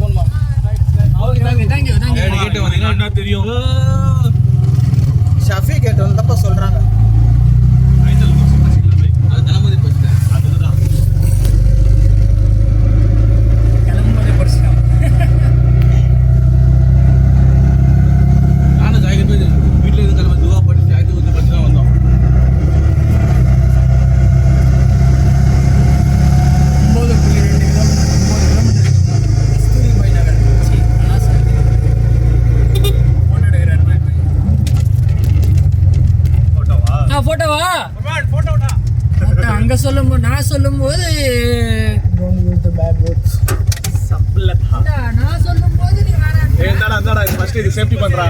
போணுமா? தெரியும் ஷஃபி கேட்டு வந்தப்ப சொல்றாங்க அங்க சொல்லும்போது நான் சொல்லும்போது நான் சொல்லும்போது நீ வேணாம். இது சேஃப்டி பண்றா